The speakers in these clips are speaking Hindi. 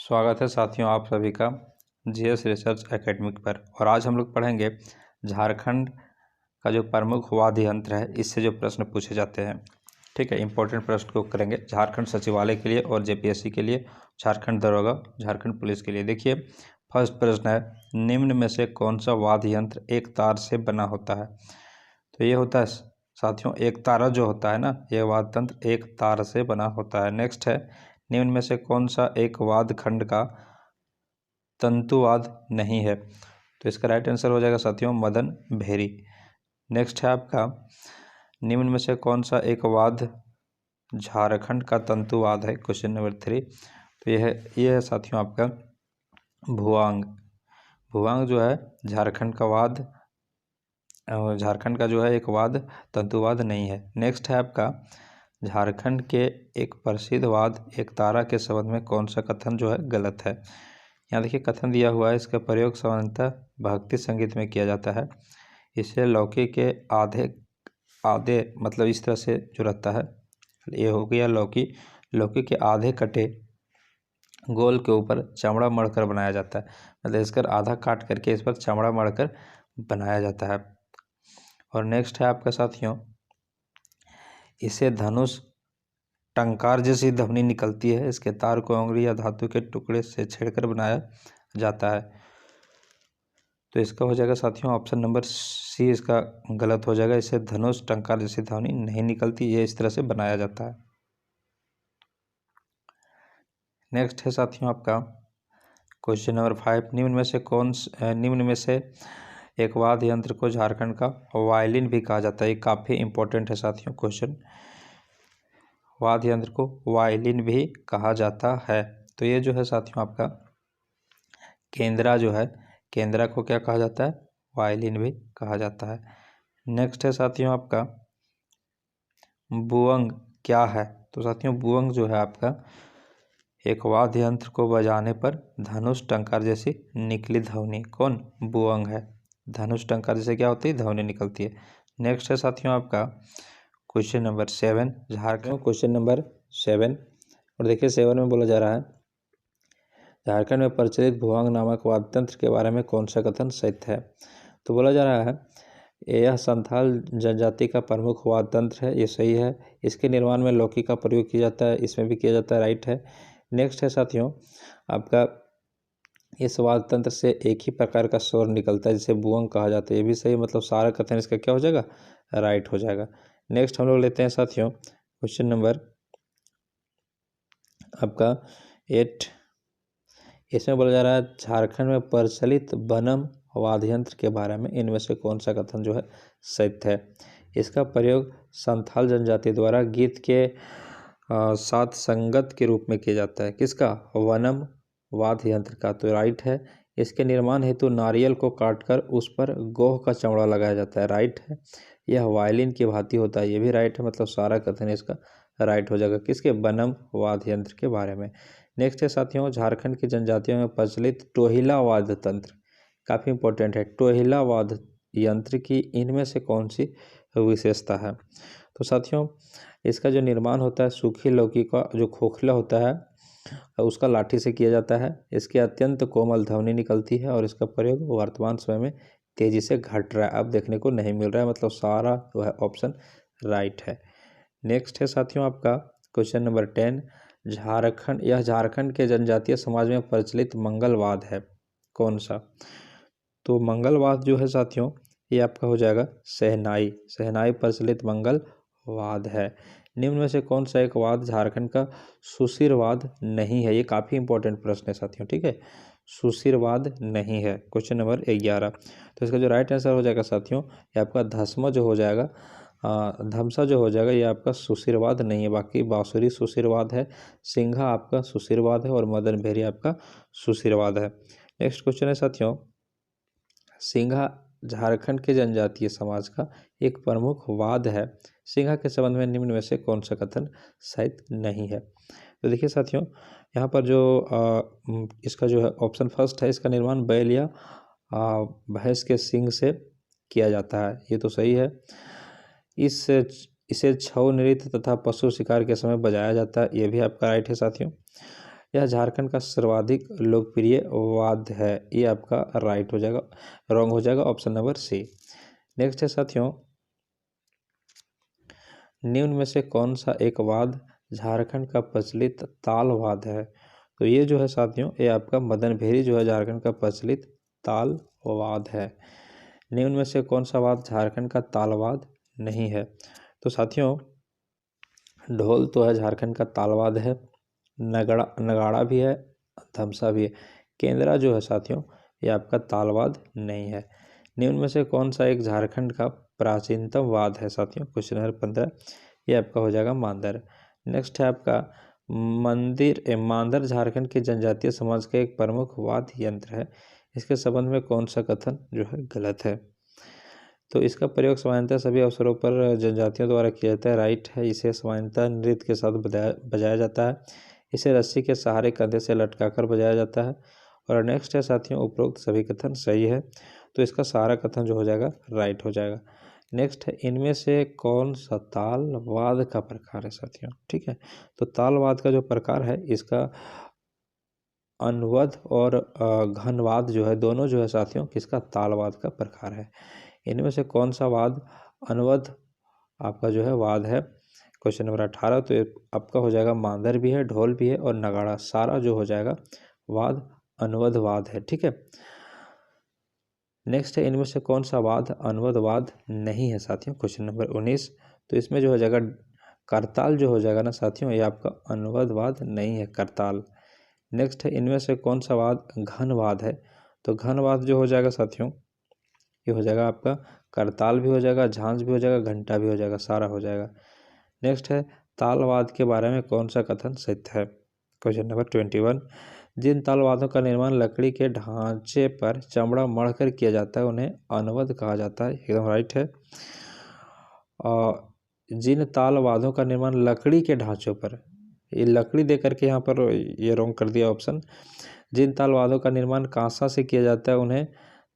स्वागत है साथियों आप सभी का जीएस रिसर्च एकेडमिक पर। और आज हम लोग पढ़ेंगे झारखंड का जो प्रमुख वाद्य यंत्र है, इससे जो प्रश्न पूछे जाते हैं। ठीक है, इंपॉर्टेंट प्रश्न को करेंगे झारखंड सचिवालय के लिए और जेपीएससी के लिए, झारखंड दरोगा, झारखंड पुलिस के लिए। देखिए, फर्स्ट प्रश्न है, निम्न में से कौन सा वाद्य यंत्र एक तार से बना होता है? तो ये होता है साथियों एक तारा जो होता है ना, ये वाद्य यंत्र एक तार से बना होता है। नेक्स्ट है, निम्न में से कौन सा एक वाद्य खंड का तंतुवाद नहीं है? तो इसका राइट आंसर हो जाएगा साथियों मदन भेरी। नेक्स्ट है आपका, निम्न में से कौन सा एक वाद्य झारखंड का तंतुवाद है? Question number 3। तो यह है साथियों आपका भुआंग। भुआंग जो है झारखंड का वाद्य, झारखंड का जो है एक वाद्य तंतुवाद नहीं है। नेक्स्ट है आपका, झारखंड के एक प्रसिद्ध वाद्य एक तारा के संबंध में कौन सा कथन जो है गलत है? यहाँ देखिए कथन दिया हुआ है, इसका प्रयोग सामान्यतः भक्ति संगीत में किया जाता है। इसे लौकी के आधे आधे मतलब इस तरह से जो रहता है, ये हो गया लौकी, लौकी के आधे कटे गोल के ऊपर चमड़ा मढ़कर बनाया जाता है। मतलब इसका आधा काट करके इस पर चमड़ा मढ़कर बनाया जाता है। और नेक्स्ट है आपका साथियों, इसे धनुष टंकार जैसी ध्वनि निकलती है। इसके तार को अंगुरी या धातु के टुकड़े से छेड़कर बनाया जाता है। तो इसका हो जाएगा साथियों ऑप्शन नंबर सी, इसका गलत हो जाएगा। इसे धनुष टंकार जैसी ध्वनि नहीं निकलती, ये इस तरह से बनाया जाता है। नेक्स्ट है साथियों आपका क्वेश्चन नंबर 5, निम्न में से एक वाद्य यंत्र को झारखंड का वायलिन भी कहा जाता है। ये काफ़ी इंपॉर्टेंट है साथियों क्वेश्चन, वाद्य यंत्र को वायलिन भी कहा जाता है। तो ये जो है साथियों आपका केंद्रा जो है, केंद्रा को क्या कहा जाता है? वायलिन भी कहा जाता है। नेक्स्ट है साथियों आपका बुअंग क्या है? तो साथियों बुअंग जो है आपका एक वाद्य यंत्र को बजाने पर धनुष टंकार जैसी निकली ध्वनि, कौन? बुअंग है। धनुष टंकार जैसे क्या होती है? ध्वनि निकलती है। नेक्स्ट है साथियों आपका question number 7, Jharkhand. Question number 7 और देखिए 7 में बोला जा रहा है, झारखंड में प्रचलित भुआंग नामक वाद्य यंत्र के बारे में कौन सा कथन सत्य है? तो बोला जा रहा है यह संथाल जनजाति का प्रमुख वाद्य यंत्र है, ये सही है। इसके निर्माण में लौकी का प्रयोग किया जाता है, इसमें भी किया जाता है, राइट है। नेक्स्ट है साथियों आपका, इस वाद्य यंत्र से एक ही प्रकार का स्वर निकलता है जिसे बुअंग कहा जाता है, ये भी सही। मतलब सारा कथन इसका क्या हो जाएगा? राइट हो जाएगा। नेक्स्ट हम लोग लेते हैं साथियों क्वेश्चन नंबर आपका 8। इसमें बोला जा रहा है झारखंड में प्रचलित बनम वाद्य यंत्र के बारे में इनमें से कौन सा कथन जो है सत्य है? इसका प्रयोग संथाल जनजाति द्वारा गीत के साथ संगत के रूप में किया जाता है। किसका? वनम वाद्य यंत्र का, तो राइट है। इसके निर्माण हेतु नारियल को काटकर उस पर गोह का चमड़ा लगाया जाता है, राइट है। यह वायलिन की भांति होता है, ये भी राइट है। मतलब सारा कथन इसका राइट हो जाएगा। किसके? बनम वाद्य यंत्र के बारे में। नेक्स्ट है साथियों, झारखंड की जनजातियों में प्रचलित टोहिला वाद्य तंत्र, काफ़ी इंपॉर्टेंट है। टोहिला वाद्य यंत्र की इनमें से कौन सी विशेषता है? तो साथियों इसका जो निर्माण होता है सूखी लौकी का जो खोखला होता है उसका लाठी से किया जाता है। इसकी अत्यंत कोमल ध्वनि निकलती है और इसका प्रयोग वर्तमान समय में तेजी से घट रहा है, अब देखने को नहीं मिल रहा है। मतलब सारा जो है ऑप्शन राइट है। नेक्स्ट है साथियों आपका क्वेश्चन नंबर 10, झारखंड, यह झारखंड के जनजातीय समाज में प्रचलित मंगलवाद है, कौन सा? तो मंगलवाद जो है साथियों ये आपका हो जाएगा शहनाई। शहनाई प्रचलित मंगलवाद है। निम्न में से कौन सा एक वाद झारखंड का सुशिरवाद नहीं है? ये काफ़ी इंपॉर्टेंट प्रश्न है साथियों, ठीक है। सुशिरवाद नहीं है, क्वेश्चन नंबर 11। तो इसका जो राइट आंसर हो जाएगा साथियों ये आपका धसमा जो हो जाएगा, धमसा जो हो जाएगा, ये आपका सुशिरवाद नहीं है। बाकी बांसुरी सुशिरवाद है, सिंघा आपका सुशिरवाद है और मदन भेरी आपका सुशिरवाद है। नेक्स्ट क्वेश्चन है साथियों, सिंघा झारखंड के जनजातीय समाज का एक प्रमुख वाद्य है। सिंघा के संबंध में निम्न में से कौन सा कथन सत्य नहीं है? तो देखिए साथियों यहाँ पर जो इसका जो है ऑप्शन फर्स्ट है, इसका निर्माण बैल या भैंस के सींग से किया जाता है, ये तो सही है। इसे छऊ नृत्य तथा पशु शिकार के समय बजाया जाता है, ये भी आपका राइट है साथियों। यह झारखंड का सर्वाधिक लोकप्रिय वाद्य है। ये आपका राइट हो जाएगा, रॉन्ग हो जाएगा ऑप्शन नंबर सी। नेक्स्ट है साथियों, निम्न में से कौन सा एक वाद्य झारखंड का प्रचलित ताल वाद्य है। तो ये जो है साथियों, ये आपका मदन भेरी जो है झारखंड का प्रचलित ताल वाद्य है। निम्न में से कौन सा वाद्य झारखंड का ताल वाद्य नहीं है। तो साथियों, ढोल तो है झारखंड का ताल वाद्य है, नगाड़ा भी है, धमसा भी है। केंद्रा जो है साथियों, ये आपका ताल वाद्य नहीं है। निम्न में से कौन सा एक झारखंड का प्राचीनतम वाद्य है साथियों। क्वेश्चन नंबर 15, ये आपका हो जाएगा मांदर। नेक्स्ट है आपका मांदर झारखंड के जनजातीय समाज का एक प्रमुख वाद्य यंत्र है। इसके संबंध में कौन सा कथन जो है गलत है। तो इसका प्रयोग सामान्यतः सभी अवसरों पर जनजातियों द्वारा किया जाता है, राइट है। इसे सामान्यतः नृत्य के साथ बजाया जाता है। इसे रस्सी के सहारे कंधे से लटकाकर बजाया जाता है। और नेक्स्ट है साथियों, उपरोक्त सभी कथन सही है। तो इसका सारा कथन जो हो जाएगा राइट हो जाएगा। नेक्स्ट है, इनमें से कौन सा ताल वाद्य का प्रकार है साथियों। ठीक है, तो ताल वाद्य का जो प्रकार है, इसका अनुवद और घनवाद जो है, दोनों जो है साथियों किसका ताल वाद्य का प्रकार है। इनमें से कौन सा वाद्य अनुवद आपका जो है वाद्य है। क्वेश्चन नंबर 18, तो आपका हो जाएगा मांदर भी है, ढोल भी है और नगाड़ा, सारा जो हो जाएगा वाद्य अनुवद वाद्य है। ठीक है, नेक्स्ट है, इनमें से कौन सा वाद्य अनुवद वाद्य नहीं है साथियों। क्वेश्चन नंबर 19, तो इसमें जो हो जाएगा करताल जो हो जाएगा ना साथियों, ये आपका अनुवद वाद्य नहीं है, करताल। नेक्स्ट है, इनमें से कौन सा वाद्य घनवाद है। तो घनवाद जो हो जाएगा साथियों, ये हो जाएगा आपका करताल भी हो जाएगा, झांझ भी हो जाएगा, घंटा भी हो जाएगा, सारा हो जाएगा। नेक्स्ट है, तालवाद के बारे में कौन सा कथन सत्य है। क्वेश्चन नंबर 21, जिन तालवादों का निर्माण लकड़ी के ढांचे पर चमड़ा मढ़कर किया जाता है उन्हें अनुवद कहा जाता है। एकदम राइट है। और जिन तालवादों का निर्माण लकड़ी के ढांचों पर, ये लकड़ी दे करके यहाँ पर ये रॉन्ग कर दिया ऑप्शन। जिन तालवादों का निर्माण कांसा से किया जाता है उन्हें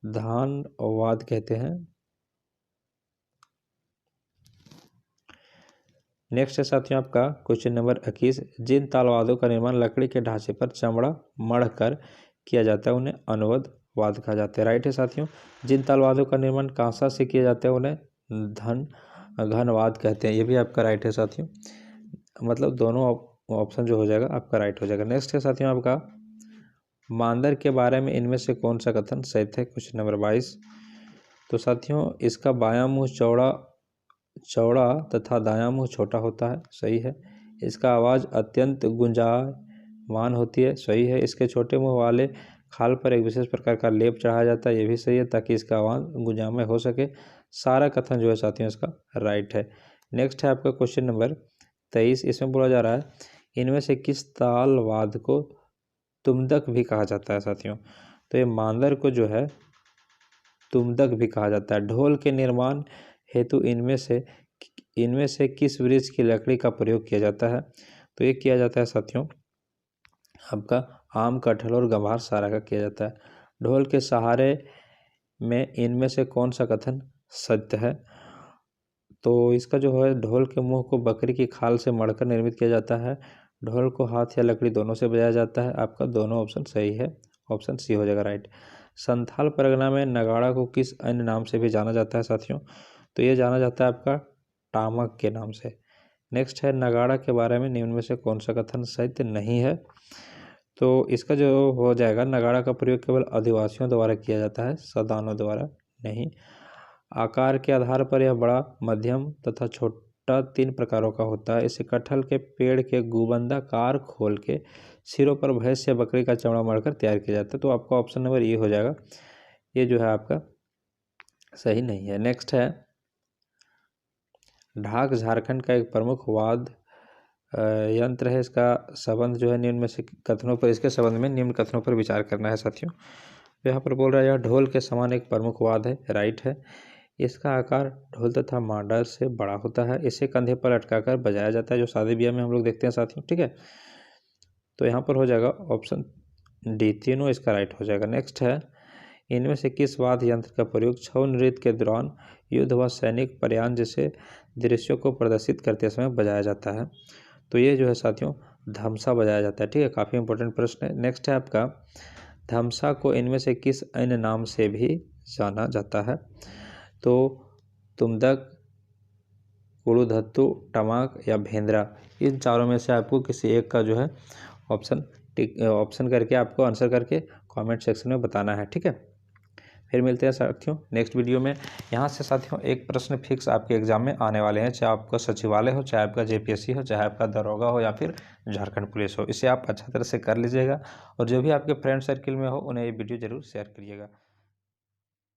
धानवाद कहते हैं। नेक्स्ट है साथियों आपका क्वेश्चन नंबर 21, जिन तालवादों का निर्माण लकड़ी के ढांचे पर चमड़ा मढ़कर किया जाता है उन्हें अनुवद वाद कहा जाता है। राइट है साथियों। जिन तालवादों का निर्माण कांसा से किया जाता है उन्हें घनवाद कहते हैं। ये भी आपका राइट है साथियों, मतलब दोनों ऑप्शन जो हो जाएगा आपका राइट हो जाएगा। नेक्स्ट है साथियों आपका मांदर के बारे में इनमें से कौन सा कथन सत्य है। क्वेश्चन नंबर 22, तो साथियों इसका बायां मुंह चौड़ा तथा दायां मुंह छोटा होता है, सही है। इसका आवाज़ अत्यंत गुंजायमान होती है, सही है। इसके छोटे मुंह वाले खाल पर एक विशेष प्रकार का लेप चढ़ाया जाता है, ये भी सही है, ताकि इसका आवाज़ गुंजायमान हो सके। सारा कथन जो है साथियों इसका राइट है। नेक्स्ट है आपका क्वेश्चन नंबर 23, इसमें बोला जा रहा है इनमें से किस तालवाद को तुमदक भी कहा जाता है साथियों। तो ये मांदर को जो है तुमदक भी कहा जाता है। ढोल के निर्माण हेतु इनमें से किस वृक्ष की लकड़ी का प्रयोग किया जाता है। तो ये किया जाता है साथियों आपका आम, कटहल और गंवार सारा का किया जाता है। ढोल के सहारे में इनमें से कौन सा कथन सत्य है। तो इसका जो है ढोल के मुंह को बकरी की खाल से मढ़कर निर्मित किया जाता है। ढोल को हाथ या लकड़ी दोनों से बजाया जाता है। आपका दोनों ऑप्शन सही है, ऑप्शन सी हो जाएगा राइट। संथाल परगना में नगाड़ा को किस अन्य नाम से भी जाना जाता है साथियों। तो ये जाना जाता है आपका टामक के नाम से। नेक्स्ट है, नगाड़ा के बारे में निम्न में से कौन सा कथन सत्य नहीं है। तो इसका जो हो जाएगा, नगाड़ा का प्रयोग केवल आदिवासियों द्वारा किया जाता है, सदानों द्वारा नहीं। आकार के आधार पर यह बड़ा, मध्यम तथा छोटा 3 प्रकारों का होता है। इसे कटहल के पेड़ के गुबंदाकार खोल के सिरों पर भैंस या बकरी का चमड़ा मढ़कर तैयार किया जाता है। तो आपका ऑप्शन नंबर ये हो जाएगा, ये जो है आपका सही नहीं है। नेक्स्ट है, ढाक झारखंड का एक प्रमुख वाद्य यंत्र है। इसका संबंध जो है निम्न में से कथनों पर, इसके संबंध में निम्न कथनों पर विचार करना है साथियों। यहाँ पर बोल रहा है यह ढोल के समान एक प्रमुख वाद्य है, राइट है। इसका आकार ढोल तथा मांडा से बड़ा होता है। इसे कंधे पर लटकाकर बजाया जाता है, जो शादी ब्याह में हम लोग देखते हैं साथियों। ठीक है, तो यहाँ पर हो जाएगा ऑप्शन डी, तीनों इसका राइट हो जाएगा। नेक्स्ट है, इनमें से किस वाद्य यंत्र का प्रयोग छऊ नृत्य के दौरान युद्ध व सैनिक प्रयाण जैसे दृश्यों को प्रदर्शित करते समय बजाया जाता है। तो ये जो है साथियों धमसा बजाया जाता है। ठीक है, काफ़ी इंपॉर्टेंट प्रश्न है। नेक्स्ट है आपका, धमसा को इनमें से किस अन्य नाम से भी जाना जाता है? तो तुम्दक, कुड़ुधत्तु, टमाक या भेंद्रा, इन चारों में से आपको किसी एक का जो है ऑप्शन करके आपको आंसर करके कमेंट सेक्शन में बताना है। ठीक है, फिर मिलते हैं साथियों नेक्स्ट वीडियो में। यहाँ से साथियों एक प्रश्न फिक्स आपके एग्जाम में आने वाले हैं, चाहे आपका सचिवालय हो, चाहे आपका जेपीएससी हो, चाहे आपका दरोगा हो या फिर झारखंड पुलिस हो। इसे आप अच्छा तरह से कर लीजिएगा और जो भी आपके फ्रेंड सर्किल में हो उन्हें ये वीडियो जरूर शेयर करिएगा।